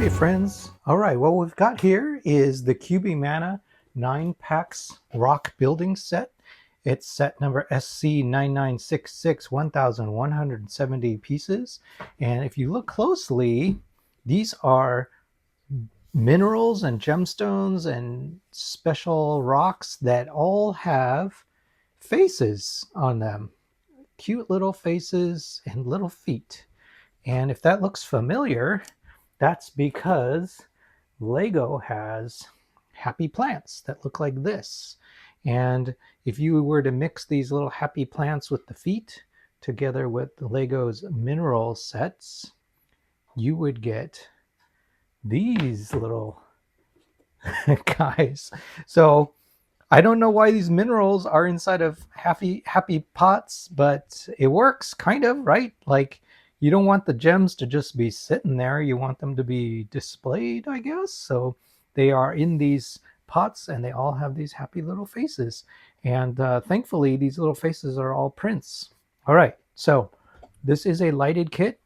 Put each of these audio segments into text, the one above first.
Hey friends, all right, what we've got here is the CUBIMANA 9 packs rock building set. It's set number SC9966, 1170 pieces. And if you look closely, these are minerals and gemstones and special rocks that all have faces on them. Cute little faces and little feet. And if that looks familiar, that's because Lego has happy plants that look like this. And if you were to mix these little happy plants with the feet together with Lego's mineral sets, you would get these little guys. So I don't know why these minerals are inside of happy pots, but it works kind of, right? Like you don't want the gems to just be sitting there. You want them to be displayed, I guess. So they are in these pots and they all have these happy little faces. And thankfully, these little faces are all prints. All right, so this is a lighted kit,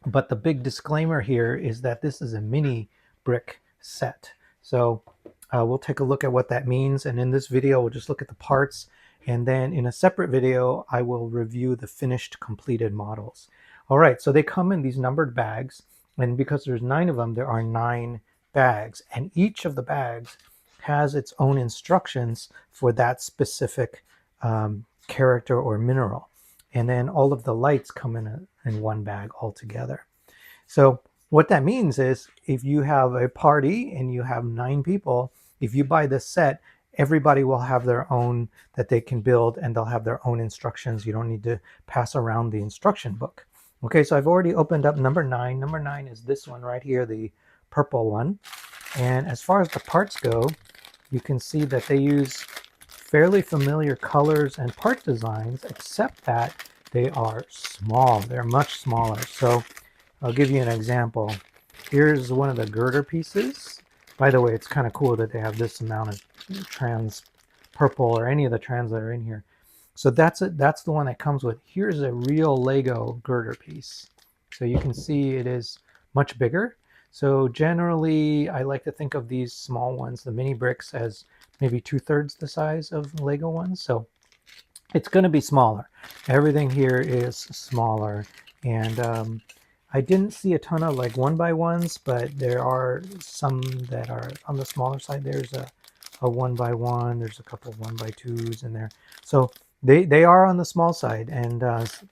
but the big disclaimer here is that this is a mini brick set. So we'll take a look at what that means. And in this video, we'll just look at the parts. And then in a separate video, I will review the finished completed models. All right, so they come in these numbered bags. And because there's 9 of them, there are 9 bags. And each of the bags has its own instructions for that specific character or mineral. And then all of the lights come in one bag altogether. So what that means is if you have a party and you have 9 people, if you buy this set, everybody will have their own that they can build and they'll have their own instructions. You don't need to pass around the instruction book. Okay, so I've already opened up number 9. Number 9 is this one right here, the purple one. And as far as the parts go, you can see that they use fairly familiar colors and part designs, except that they are small. They're much smaller. So I'll give you an example. Here's one of the girder pieces. By the way, it's kind of cool that they have this amount of trans purple or any of the trans that are in here. So that's it. That's the one that comes with. Here's a real Lego girder piece. So you can see it is much bigger. So generally, I like to think of these small ones, the mini bricks, as maybe 2/3 the size of Lego ones. So it's going to be smaller. Everything here is smaller. And I didn't see a ton of like 1x1s, but there are some that are on the smaller side. There's a 1x1. There's a couple of 1x2s in there. So they are on the small side. And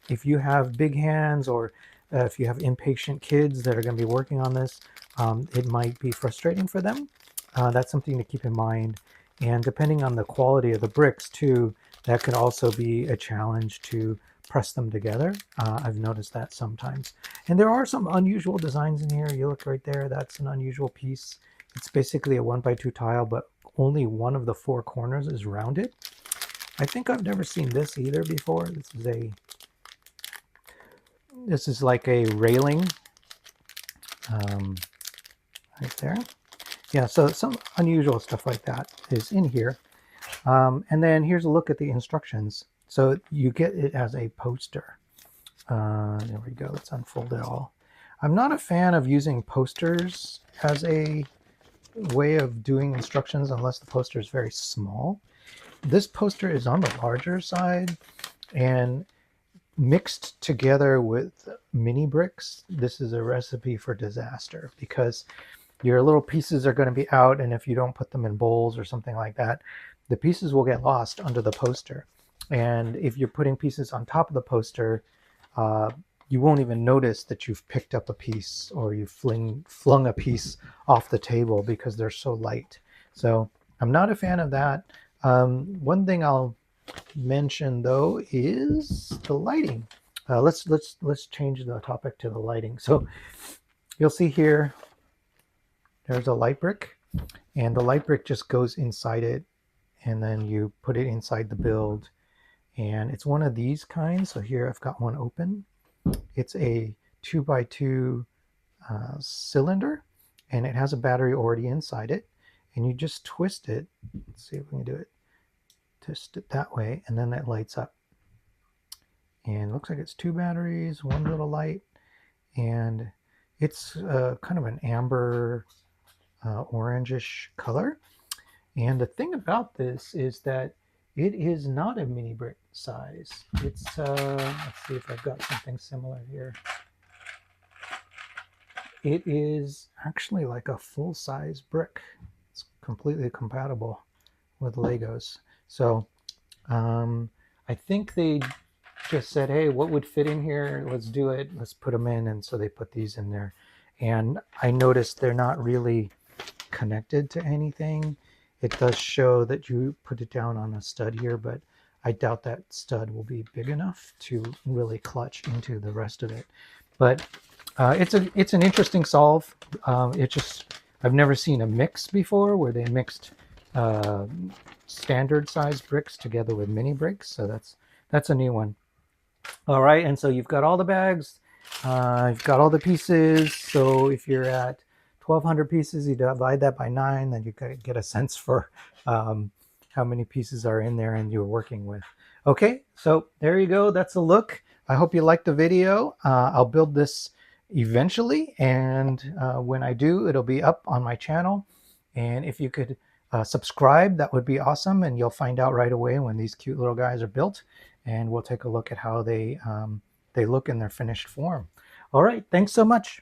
if you have big hands or if you have impatient kids that are going to be working on this, it might be frustrating for them. That's something to keep in mind. And depending on the quality of the bricks too, that could also be a challenge to press them together. I've noticed that sometimes. And there are some unusual designs in here. You look right there, that's an unusual piece. It's basically a 1x2 tile, but only one of the 4 corners is rounded. I think I've never seen this either before. This is like a railing right there. Yeah, so some unusual stuff like that is in here. And then here's a look at the instructions. So you get it as a poster. There we go. Let's unfold it all. I'm not a fan of using posters as a way of doing instructions unless the poster is very small. This poster is on the larger side, and mixed together with mini bricks, this is a recipe for disaster because your little pieces are going to be out, and if you don't put them in bowls or something like that, the pieces will get lost under the poster. And if you're putting pieces on top of the poster, you won't even notice that you've picked up a piece or you flung a piece off the table because they're so light. So I'm not a fan of that. One thing I'll mention though is the lighting. Let's change the topic to the lighting. So you'll see here, there's a light brick, and the light brick just goes inside it, and then you put it inside the build. And it's one of these kinds. So here I've got one open. It's a 2x2 cylinder, and it has a battery already inside it. And you just twist it. Let's see if we can do it. Twist it that way, and then that lights up. And it looks like it's 2 batteries, 1 little light. And It's kind of an amber orangish color. And the thing about this is that it is not a mini brick size. It's, let's see if I've got something similar here. It is actually like a full size brick. It's completely compatible with Legos. So I think they just said, hey, what would fit in here? Let's do it. Let's put them in. And so they put these in there. And I noticed they're not really connected to anything. It does show that you put it down on a stud here, but I doubt that stud will be big enough to really clutch into the rest of it. But it's an interesting solve. I've never seen a mix before where they mixed uh, standard size bricks together with mini bricks. So that's a new one. All right, and so you've got all the bags, you've got all the pieces. So if you're at 1,200 pieces, you divide that by 9, then you get a sense for how many pieces are in there and you're working with. Okay, so there you go. That's a look. I hope you liked the video. I'll build this eventually, and when I do, it'll be up on my channel. And if you could subscribe, that would be awesome, and you'll find out right away when these cute little guys are built, and we'll take a look at how they look in their finished form. All right, thanks so much.